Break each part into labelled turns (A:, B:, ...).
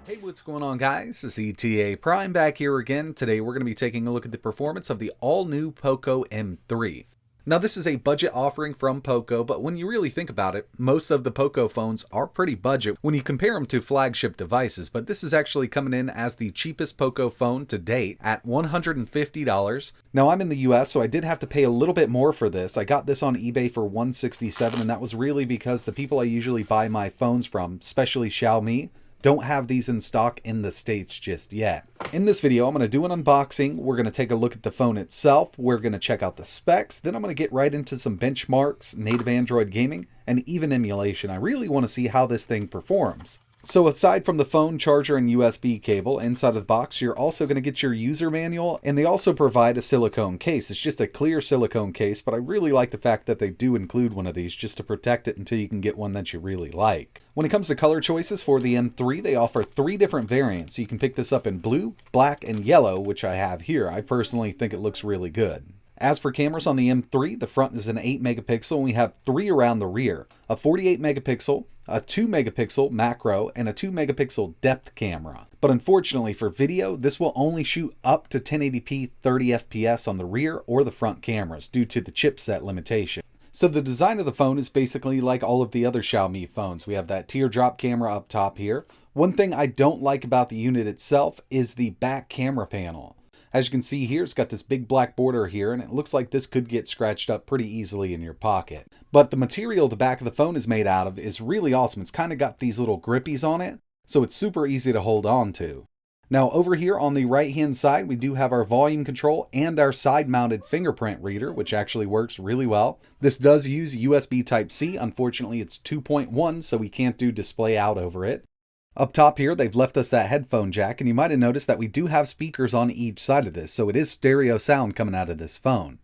A: Hey, what's going on, guys? It's etaprime back here again. Today we're going to be taking a look at the performance of the all-new POCO M3. Now, this is a budget offering from POCO, but when you really think about it, most of the POCO phones are pretty budget when you compare them to flagship devices, but this is actually coming in as the cheapest POCO phone to date at $150. Now, I'm in the US, so I did have to pay a little bit more for this. I got this on eBay for $167, and that was really because the people I usually buy my phones from, especially Xiaomi, don't have these in stock in the States just yet. In this video, I'm going to do an unboxing. We're going to take a look at the phone itself. We're going to check out the specs. Then I'm going to get right into some benchmarks, native Android gaming, and even emulation. I really want to see how this thing performs. So aside from the phone, charger, and USB cable, inside of the box, you're also going to get your user manual, and they also provide a silicone case. It's just a clear silicone case, but I really like the fact that they do include one of these just to protect it until you can get one that you really like. When it comes to color choices for the M3, they offer 3 different variants. You can pick this up in blue, black, and yellow, which I have here. I personally think it looks really good. As for cameras on the M3, the front is an 8 megapixel, and we have 3 around the rear. A 48 megapixel, a 2 megapixel macro, and a 2 megapixel depth camera. But unfortunately for video, this will only shoot up to 1080p 30 FPS on the rear or the front cameras due to the chipset limitation. So the design of the phone is basically like all of the other Xiaomi phones. We have that teardrop camera up top here. One thing I don't like about the unit itself is the back camera panel. As you can see here, it's got this big black border here, and it looks like this could get scratched up pretty easily in your pocket. But the material the back of the phone is made out of is really awesome. It's kind of got these little grippies on it, so it's super easy to hold on to. Now over here on the right hand side, we do have our volume control and our side mounted fingerprint reader, which actually works really well. This does use USB Type-C. Unfortunately, it's 2.1, so we can't do display out over it. Up top here, they've left us that headphone jack, and you might have noticed that we do have speakers on each side of this, so it is stereo sound coming out of this phone.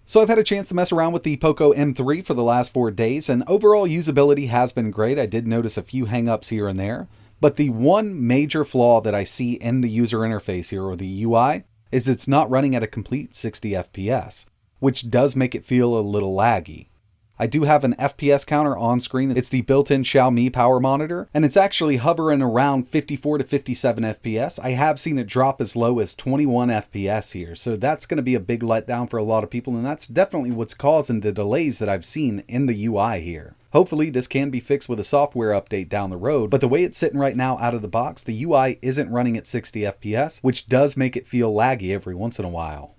A: So I've had a chance to mess around with the POCO M3 for the last 4 days, and overall usability has been great. I did notice a few hang-ups here and there, but the one major flaw that I see in the user interface here, or the UI, is it's not running at a complete 60 FPS, which does make it feel a little laggy. I do have an FPS counter on screen. It's the built-in Xiaomi power monitor, and it's actually hovering around 54 to 57 FPS. I have seen it drop as low as 21 FPS here, so that's going to be a big letdown for a lot of people, and that's definitely what's causing the delays that I've seen in the UI here. Hopefully this can be fixed with a software update down the road, but the way it's sitting right now out of the box, the UI isn't running at 60 FPS, which does make it feel laggy every once in a while.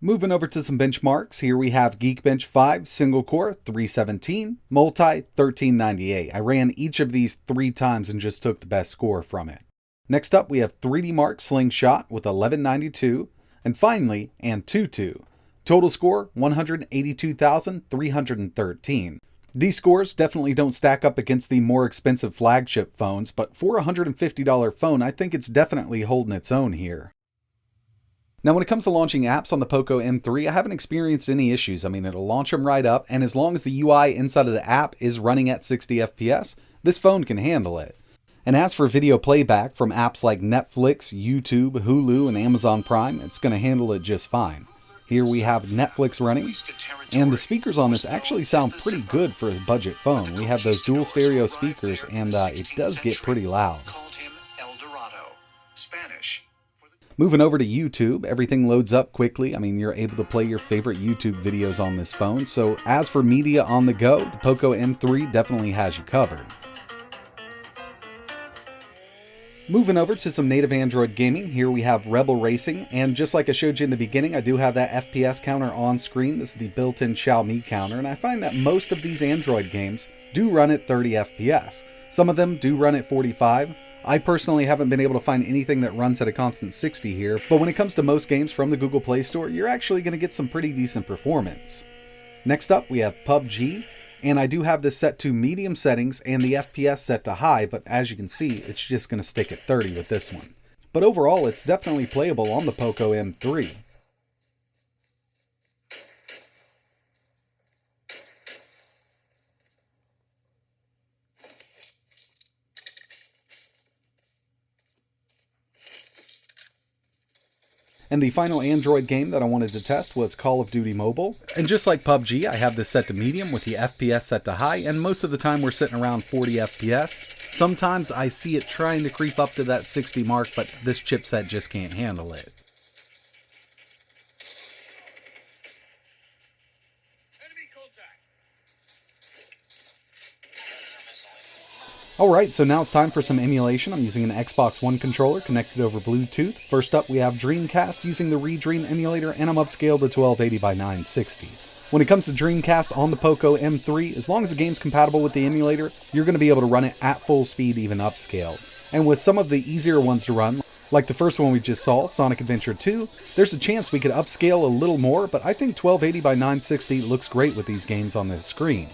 A: Moving over to some benchmarks, here we have Geekbench 5 single core 317, multi 1398. I ran each of these 3 times and just took the best score from it. Next up we have 3D Mark Slingshot with 1192, and finally Antutu. Total score 182,313. These scores definitely don't stack up against the more expensive flagship phones, but for a $150 phone I think it's definitely holding its own here. Now when it comes to launching apps on the POCO M3, I haven't experienced any issues. I mean, it'll launch them right up, and as long as the UI inside of the app is running at 60 FPS, this phone can handle it. And as for video playback from apps like Netflix, YouTube, Hulu, and Amazon Prime, it's going to handle it just fine. Here we have Netflix running, and the speakers on this actually sound pretty good for a budget phone. We have those dual stereo speakers, and it does get pretty loud. Moving over to YouTube, everything loads up quickly. I mean, you're able to play your favorite YouTube videos on this phone. So as for media on the go, the POCO M3 definitely has you covered. Moving over to some native Android gaming, here we have Rebel Racing, and just like I showed you in the beginning, I do have that FPS counter on screen. This is the built-in Xiaomi counter, and I find that most of these Android games do run at 30 FPS. Some of them do run at 45. I personally haven't been able to find anything that runs at a constant 60 here, but when it comes to most games from the Google Play Store, you're actually going to get some pretty decent performance. Next up, we have PUBG, and I do have this set to medium settings and the FPS set to high, but as you can see, it's just going to stick at 30 with this one. But overall, it's definitely playable on the POCO M3. And the final Android game that I wanted to test was Call of Duty Mobile. And just like PUBG, I have this set to medium with the FPS set to high, and most of the time we're sitting around 40 FPS. Sometimes I see it trying to creep up to that 60 mark, but this chipset just can't handle it. Alright, so now it's time for some emulation. I'm using an Xbox One controller connected over Bluetooth. First up, we have Dreamcast using the Redream emulator, and I'm upscaled to 1280 by 960. When it comes to Dreamcast on the POCO M3, as long as the game's compatible with the emulator, you're going to be able to run it at full speed, even upscaled. And with some of the easier ones to run, like the first one we just saw, Sonic Adventure 2, there's a chance we could upscale a little more, but I think 1280 by 960 looks great with these games on this screen.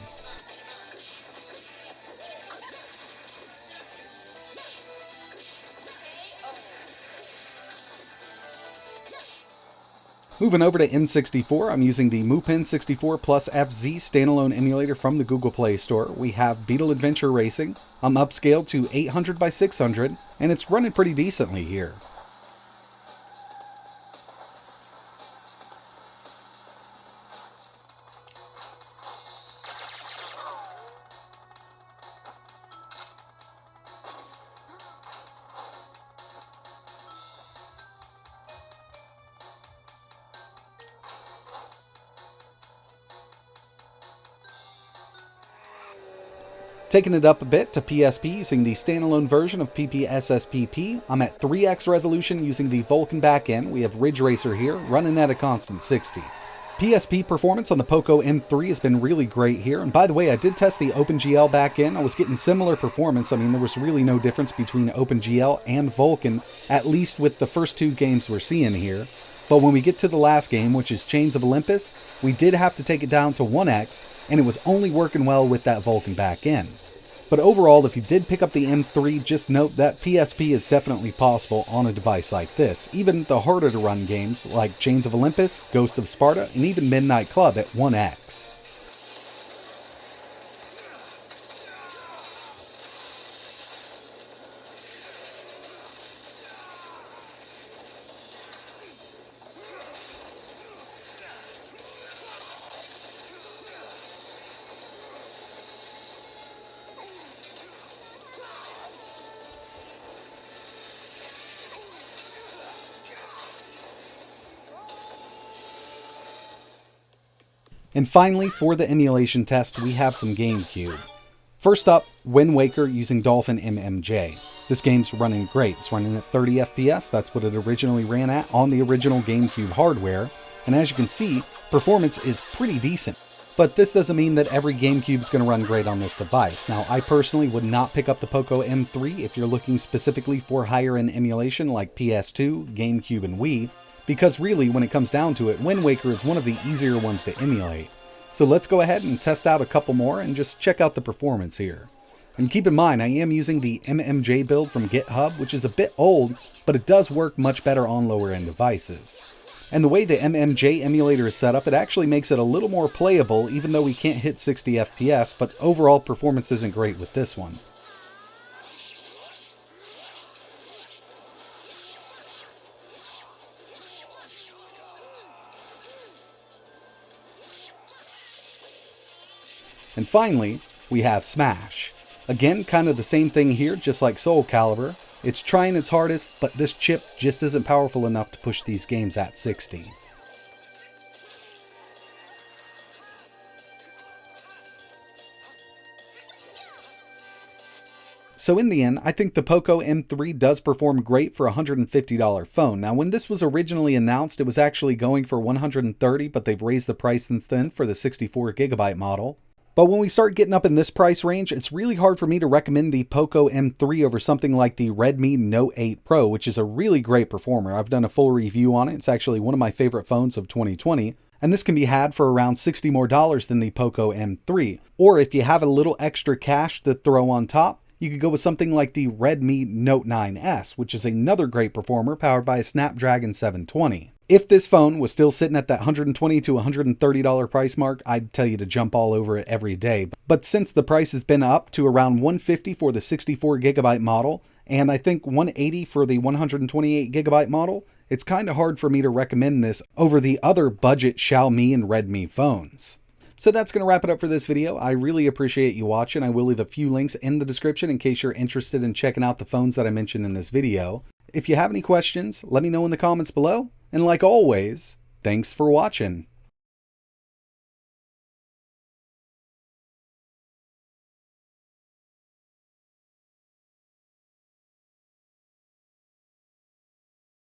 A: Moving over to N64, I'm using the Mupin 64 Plus FZ standalone emulator from the Google Play Store. We have Beetle Adventure Racing. I'm upscaled to 800 by 600, and it's running pretty decently here. Taking it up a bit to PSP using the standalone version of PPSSPP, I'm at 3x resolution using the Vulkan backend. We have Ridge Racer here, running at a constant 60. PSP performance on the POCO M3 has been really great here, and by the way, I did test the OpenGL backend. I was getting similar performance. I mean, there was really no difference between OpenGL and Vulkan, at least with the first two games we're seeing here. But when we get to the last game, which is Chains of Olympus, we did have to take it down to 1x, and it was only working well with that Vulkan backend. But overall, if you did pick up the M3, just note that PSP is definitely possible on a device like this. Even the harder to run games like Chains of Olympus, Ghost of Sparta, and even Midnight Club at 1x. And finally, for the emulation test, we have some Gamecube. First up, Wind Waker using Dolphin MMJ. This game's running great. It's running at 30 FPS. That's what it originally ran at on the original Gamecube hardware. And as you can see, performance is pretty decent. But this doesn't mean that every Gamecube is going to run great on this device. Now, I personally would not pick up the POCO M3 if you're looking specifically for higher-end emulation like PS2, Gamecube, and Wii. Because really, when it comes down to it, Wind Waker is one of the easier ones to emulate. So let's go ahead and test out a couple more and just check out the performance here. And keep in mind, I am using the MMJ build from GitHub, which is a bit old, but it does work much better on lower end devices. And the way the MMJ emulator is set up, it actually makes it a little more playable, even though we can't hit 60 FPS, but overall performance isn't great with this one. And finally, we have Smash. Again, kind of the same thing here, just like Soul Calibur. It's trying its hardest, but this chip just isn't powerful enough to push these games at 60. So in the end, I think the POCO M3 does perform great for a $150 phone. Now, when this was originally announced, it was actually going for $130, but they've raised the price since then for the 64GB model. But when we start getting up in this price range, it's really hard for me to recommend the POCO M3 over something like the Redmi Note 8 Pro, which is a really great performer. I've done a full review on it. It's actually one of my favorite phones of 2020. And this can be had for around $60 more than the POCO M3. Or if you have a little extra cash to throw on top, you could go with something like the Redmi Note 9S, which is another great performer powered by a Snapdragon 720. If this phone was still sitting at that $120 to $130 price mark, I'd tell you to jump all over it every day. But since the price has been up to around $150 for the 64GB model, And I think 180 for the 128GB model, it's kind of hard for me to recommend this over the other budget Xiaomi and Redmi phones. So that's going to wrap it up for this video. I really appreciate you watching. I will leave a few links in the description in case you're interested in checking out the phones that I mentioned in this video. If you have any questions, let me know in the comments below. And like always, thanks for watching.